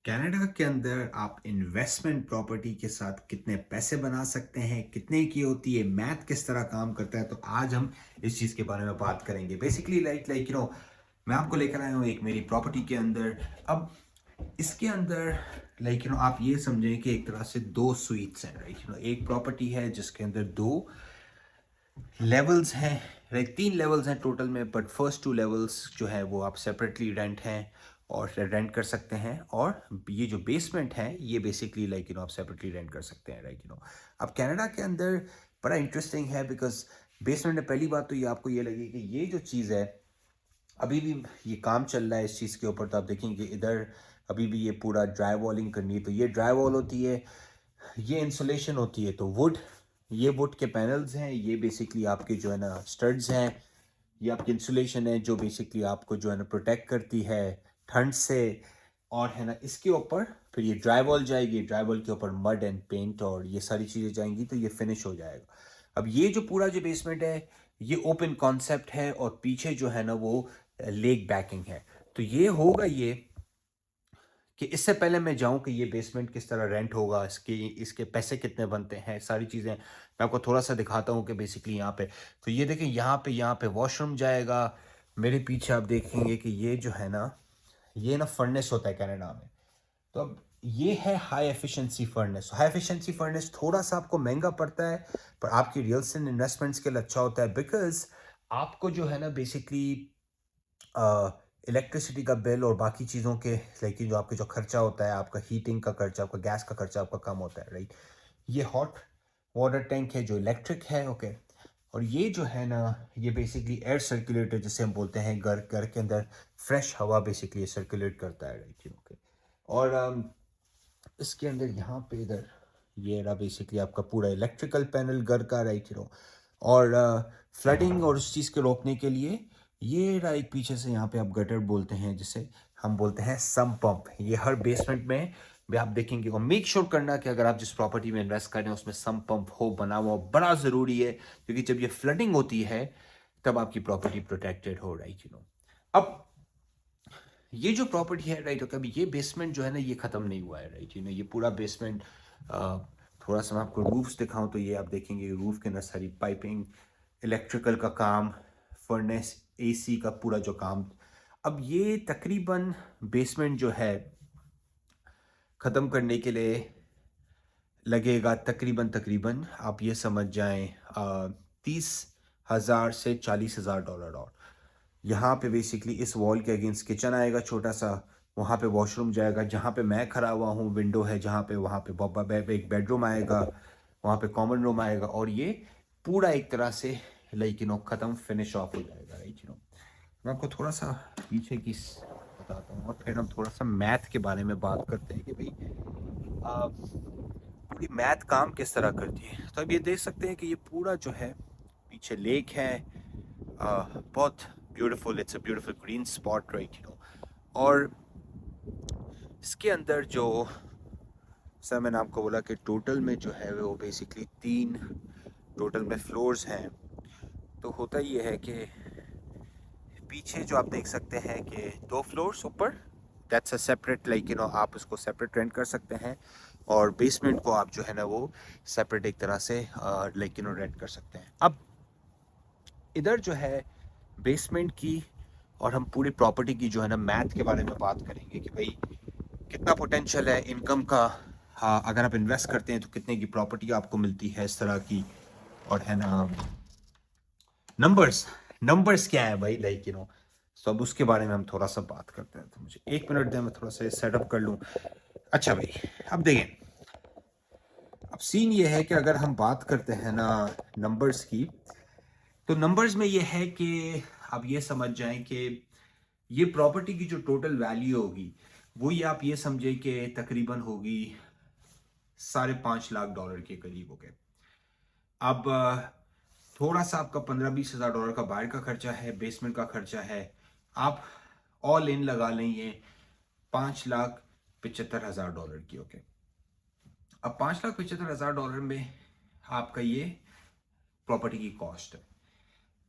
Canada के अंदर आप इन्वेस्टमेंट प्रॉपर्टी के साथ कितने पैसे बना सकते हैं, कितने की होती है, मैथ किस तरह काम करता है। तो आज हम इस चीज़ के बारे में बात करेंगे। बेसिकली मैं आपको लेकर आया हूँ एक मेरी प्रॉपर्टी के अंदर। अब इसके अंदर आप ये समझें कि एक तरह से दो स्वीट्स हैं। एक प्रॉपर्टी है जिसके अंदर दो लेवल्स हैं। तीन लेवल्स हैं टोटल में, बट फर्स्ट टू लेवल्स जो है वो आप सेपरेटली रेंट हैं और रेंट कर सकते हैं। और ये जो बेसमेंट है ये बेसिकली आप सेपरेटली रेंट कर सकते हैं। अब कनाडा के अंदर बड़ा इंटरेस्टिंग है बिकॉज बेसमेंट में पहली बात तो ये आपको ये लगी कि ये जो चीज़ है अभी भी ये काम चल रहा है इस चीज़ के ऊपर। तो आप देखेंगे इधर अभी भी ये पूरा ड्राई वॉलिंग करनी है। तो ये ड्राई वॉल होती है, ये इंसुलेशन होती है। तो वुड, ये वुड के पैनल्स हैं, ये बेसिकली आपके जो है ना स्टड्स हैं। ये आपकी इंसुलेशन है जो बेसिकली आपको जो है ना प्रोटेक्ट करती है ठंड से। और है ना इसके ऊपर फिर ये ड्राई वॉल जाएगी, ड्राई वॉल के ऊपर मड एंड पेंट और ये सारी चीज़ें जाएंगी तो ये फिनिश हो जाएगा। अब ये जो पूरा जो बेसमेंट है ये ओपन कॉन्सेप्ट है और पीछे जो है ना वो लेक बैकिंग है। तो ये होगा ये कि इससे पहले मैं जाऊं कि ये बेसमेंट किस तरह रेंट होगा, इसके इसके पैसे कितने बनते हैं, सारी चीज़ें मैं आपको थोड़ा सा दिखाता हूं कि बेसिकली यहाँ पे। तो ये देखें, यहाँ पे वॉशरूम जाएगा। मेरे पीछे आप देखेंगे कि ये जो है ना ये ना फर्नेस होता है कनाडा में। तो अब ये है high efficiency furnace. High efficiency furnace थोड़ा सा आपको महंगा पड़ता है पर आपकी रियल एस्टेट इन्वेस्टमेंट्स के लिए अच्छा होता है बिकॉज आपको जो है ना बेसिकली इलेक्ट्रिसिटी का बिल और बाकी चीज़ों के जो आपके जो खर्चा होता है, आपका हीटिंग का खर्चा, आपका गैस का खर्चा आपका कम होता है। राइट, ये हॉट वाटर टैंक है जो इलेक्ट्रिक है। ओके, और ये जो है ना ये बेसिकली एयर सर्कुलेटर जिसे हम बोलते हैं, घर घर के अंदर फ्रेश हवा बेसिकली ये सर्कुलेट करता है। Right, okay. और इसके अंदर यहाँ पे इधर ये रहा बेसिकली आपका पूरा इलेक्ट्रिकल पैनल घर का। राइट, और फ्लडिंग और उस चीज़ को रोकने के लिए ये रहा एक पीछे से, यहाँ पे आप गटर बोलते हैं जिसे हम बोलते हैं सम पंप। ये हर बेसमेंट में भी आप देखेंगे। और मेक श्योर करना कि अगर आप जिस प्रॉपर्टी में इन्वेस्ट कर रहे हैं उसमें सम पंप हो, बना हुआ हो, बड़ा ज़रूरी है क्योंकि जब ये फ्लडिंग होती है तब आपकी प्रॉपर्टी प्रोटेक्टेड हो। राइट, अब ये जो प्रॉपर्टी है, राइट, अभी ये बेसमेंट जो है ना ये ख़त्म नहीं हुआ है। राइट, ये पूरा बेसमेंट, थोड़ा सा मैं आपको रूफ्स दिखाऊं तो ये आप देखेंगे रूफ के अंदर सारी पाइपिंग, इलेक्ट्रिकल का काम, फर्नेस, एसी का पूरा जो काम। अब ये तकरीबन बेसमेंट जो है ख़त्म करने के लिए लगेगा तकरीबन तकरीबन आप ये समझ जाएं 30,000 से $40,000। और यहाँ पे बेसिकली इस वॉल के अगेंस्ट किचन आएगा छोटा सा, वहाँ पे वॉशरूम जाएगा, जहाँ पे मैं खड़ा हुआ हूँ विंडो है जहाँ पे, वहाँ पे एक बेडरूम आएगा, वहाँ पे कॉमन रूम आएगा और ये पूरा एक तरह से ख़त्म फिनिश ऑफ हो जाएगा। मैं आपको थोड़ा सा पीछे की बताता हूँ और फिर हम थोड़ा सा मैथ के बारे में बात करते हैं कि भाई पूरी मैथ काम किस तरह करती है। तो अब ये देख सकते हैं कि ये पूरा जो है पीछे लेक है, बहुत beautiful, it's a beautiful green spot. Right, और इसके अंदर जो सर मैंने आपको बोला कि टोटल में जो है वो बेसिकली तीन टोटल में फ्लोर्स हैं। तो होता ये है कि पीछे जो आप देख सकते हैं कि दो फ्लोर्स ऊपर, दैट्स अ सेपरेट आप उसको सेपरेट रेंट कर सकते हैं और बेसमेंट को आप जो है ना वो सेपरेट एक तरह से रेंट कर सकते हैं। अब इधर जो है बेसमेंट की और हम पूरी प्रॉपर्टी की जो है ना मैथ के बारे में बात करेंगे कि भाई कितना पोटेंशियल है इनकम का। हाँ, अगर आप इन्वेस्ट करते हैं तो कितने की प्रॉपर्टी आपको मिलती है इस तरह की। और है ना नंबर्स, नंबर्स क्या है भाई, तो अब उसके बारे में हम थोड़ा सा बात करते हैं। तो मुझे एक मिनट दें, मैं थोड़ा सा सेटअप कर लूँ। अच्छा भाई, अब देखें, अब सीन ये है कि अगर हम बात करते हैं ना नंबर्स की, तो नंबर्स में ये है कि आप ये समझ जाएं कि ये प्रॉपर्टी की जो टोटल वैल्यू होगी वो ये आप ये समझे कि तकरीबन होगी $5.5 लाख के करीब। हो गए। अब थोड़ा सा आपका 15-20 हज़ार डॉलर का बाहर का खर्चा है, बेसमेंट का खर्चा है, आप ऑल इन लगा लें ये $5,75,000 की। ओके, अब $5,75,000 में आपका ये प्रॉपर्टी की कॉस्ट है।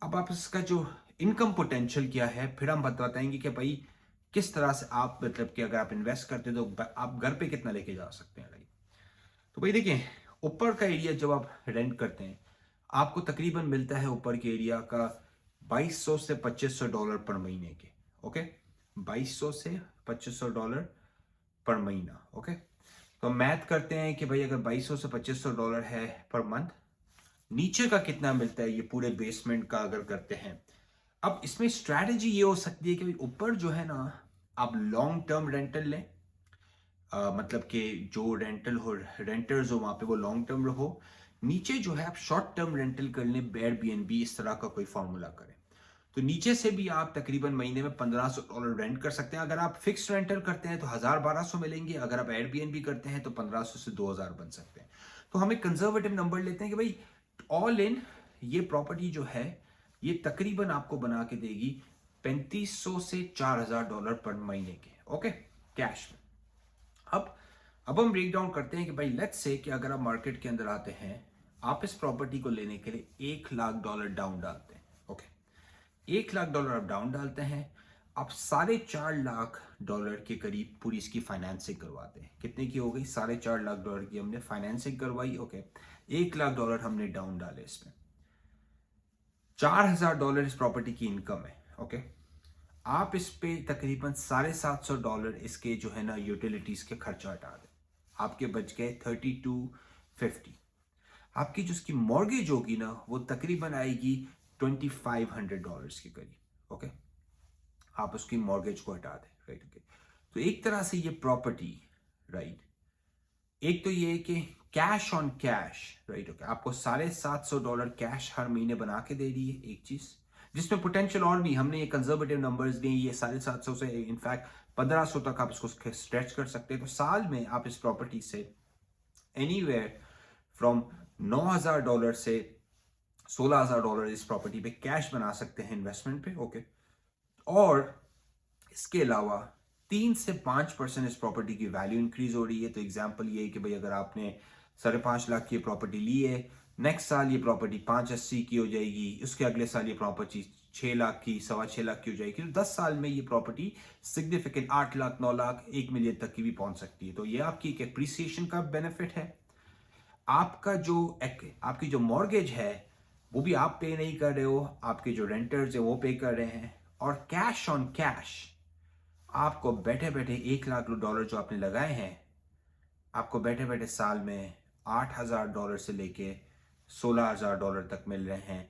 अब आप इसका जो इनकम पोटेंशियल क्या है फिर हम बताएंगे कि भाई किस तरह से आप मतलब कि अगर आप इन्वेस्ट करते हो तो आप घर पे कितना लेके जा सकते हैं, राइट। तो भाई देखिए, ऊपर का एरिया जब आप रेंट करते हैं आपको तकरीबन मिलता है ऊपर के एरिया का 2200 से $2500 पर महीने के। ओके, 2200 से $2500 पर महीना। ओके, तो मैथ करते हैं कि भाई अगर 2200 से $2500 है पर मंथ, नीचे का कितना मिलता है ये पूरे बेसमेंट का अगर करते हैं। अब इसमें स्ट्रैटेजी ये हो सकती है कि भाई ऊपर जो है ना आप लॉन्ग टर्म रेंटल लें, मतलब कि जो रेंटर्स हो वहां पे वो लॉन्ग टर्म रहो। नीचे जो है आप शॉर्ट टर्म रेंटल कर लें, एयरबीएनबी इस तरह का कोई फॉर्मूला करें। तो नीचे से भी आप तकरीबन महीने में $1500 रेंट कर सकते हैं। अगर आप फिक्स रेंटल करते हैं तो 1000-1200 मिलेंगे, अगर आप एयरबीएनबी करते हैं तो 1500 से 2000 बन सकते हैं। तो हम एक कंजर्वेटिव नंबर लेते हैं कि भाई ऑल इन ये प्रॉपर्टी जो है ये तकरीबन आपको बना के देगी $3500 से $4000 पर महीने के। ओके, कैश में। अब हम ब्रेक डाउन करते हैं कि भाई लेट्स से कि अगर आप मार्केट के अंदर आते हैं, आप इस प्रॉपर्टी को लेने के लिए $1,00,000 डाउन डालते हैं। ओके, $1,00,000 आप डाउन डालते हैं, आप $4.5 लाख के करीब पूरी इसकी फाइनेंसिंग करवाते हैं। कितने की हो गई? $4.5 लाख की हमने फाइनेंसिंग करवाई। ओके, $1,00,000 हमने डाउन डाले इसमें, $4,000 इस प्रॉपर्टी की इनकम है। ओके, आप इस पे तकरीबन $750 इसके जो है ना यूटिलिटीज के खर्चा हटा दें, आपके बच गए 3250। आपकी जो उसकी मॉर्गेज होगी ना वो तकरीबन आएगी $2500 के करीब। ओके, आप उसकी मॉर्गेज को हटा दें, राइट। ओके, तो एक तरह से ये प्रॉपर्टी, राइट, एक तो ये कि cash on cash, right. Okay, आपको $750 कैश हर महीने बना के दे रही है, एक चीज जिसमें पोटेंशियल और भी हमने ये कंजर्वेटिव नंबर्स दिए, ये 750 से इनफैक्ट 1500 तक आप इसको स्ट्रेच कर सकते हैं। तो साल में आप इस प्रॉपर्टी से एनीवेयर फ्रॉम $9,000 से $16,000 इस प्रॉपर्टी पे कैश बना सकते हैं इन्वेस्टमेंट पे। ओके, और इसके अलावा 3 से 5% इस प्रॉपर्टी की वैल्यू इंक्रीज हो रही है। तो एग्जांपल ये है कि भाई अगर आपने 5.5 लाख की प्रॉपर्टी ली है, नेक्स्ट साल ये प्रॉपर्टी 580 की हो जाएगी, उसके अगले साल ये प्रॉपर्टी 6 लाख की, 6.25 लाख की हो जाएगी। तो 10 साल में ये property significant 8 lakh, 9 lakh, 1 million तक की भी पहुंच सकती है। तो ये आपकी एक एप्रिसिएशन का बेनिफिट है। आपकी जो मॉर्गेज है वो भी आप पे नहीं कर रहे हो, आपके जो रेंटर्स है वो पे कर रहे हैं, और कैश ऑन कैश आपको बैठे बैठे $1,00,000 जो आपने लगाए हैं, आपको बैठे बैठे साल में $8,000 से लेके $16,000 तक मिल रहे हैं।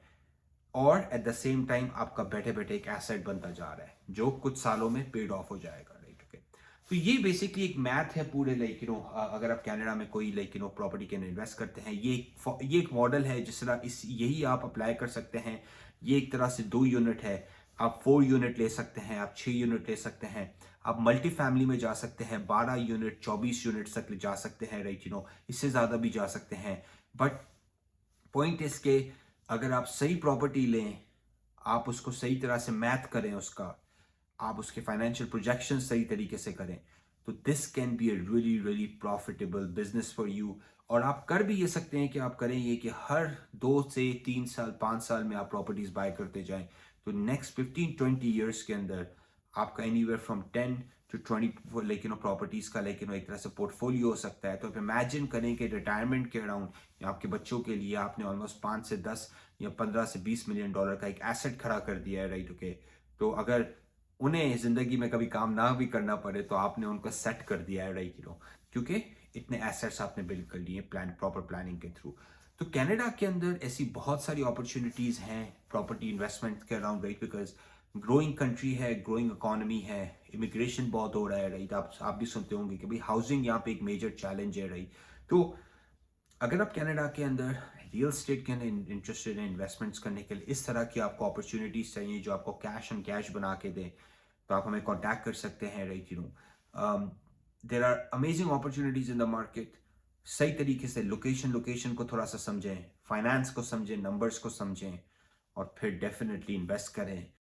और एट द सेम टाइम आपका बैठे बैठे एक एसेट बनता जा रहा है जो कुछ सालों में पेड ऑफ हो जाएगा, राइट। ओके, तो ये बेसिकली एक मैथ है पूरे, लाइक अगर आप कनाडा में कोई प्रॉपर्टी के अंदर इन्वेस्ट करते हैं, ये एक मॉडल है जिस तरह यही आप अप्लाई कर सकते हैं। ये एक तरह से 2 यूनिट है, आप 4 यूनिट ले सकते हैं, आप 6 यूनिट ले सकते हैं, आप मल्टी फैमिली में जा सकते हैं, 12 यूनिट 24 यूनिट तक जा सकते हैं, राइट। इससे ज्यादा भी जा सकते हैं। बट पॉइंट इसके, अगर आप सही प्रॉपर्टी लें, आप उसको सही तरह से मैथ करें, आप उसके फाइनेंशियल प्रोजेक्शन सही तरीके से करें, तो this can be a really really profitable business for you. और आप कर भी ये सकते हैं कि आप करें ये कि हर 2 से 3 साल 5 साल में आप प्रॉपर्टीज बाय करते जाएं। तो नेक्स्ट 15-20 ईयर्स के अंदर आपका एनीवेयर फ्रॉम 10 to 20 प्रॉपर्टीज का एक तरह से पोर्टफोलियो हो सकता है। तो आप इमेजिन करें कि रिटायरमेंट के अराउंड या आपके बच्चों के लिए आपने ऑलमोस्ट 5 से 10 या 15 से 20 मिलियन डॉलर का एक एसेट खड़ा कर दिया है, राइट। ओके, तो अगर उन्हें जिंदगी में कभी काम ना भी करना पड़े तो आपने उनको सेट कर दिया है, राइट। क्योंकि इतने एसेट्स आपने बिल्ड कर लिए प्रॉपर प्लानिंग के थ्रू। तो कनाडा के अंदर ऐसी बहुत सारी अपॉर्चुनिटीज हैं प्रॉपर्टी इन्वेस्टमेंट के around, right, because growing country है, ग्रोइंग इकोनॉमी है, इमिग्रेशन बहुत हो रहा है, राइट। आप भी सुनते होंगे कि भाई हाउसिंग यहाँ पे एक मेजर चैलेंज है, राइट। तो अगर आप कनाडा के अंदर रियल स्टेट के अंदर इंटरेस्टेड हैं इन्वेस्टमेंट्स करने के लिए, इस तरह की आपको अपॉर्चुनिटीज चाहिए जो आपको कैश ऑन कैश बना के दें, तो आप हमें कांटेक्ट कर सकते हैं, right. There are amazing opportunities in the market. सही तरीके से लोकेशन को थोड़ा सा समझें, फाइनेंस को समझें, नंबर्स को समझें, और फिर डेफिनेटली इन्वेस्ट करें।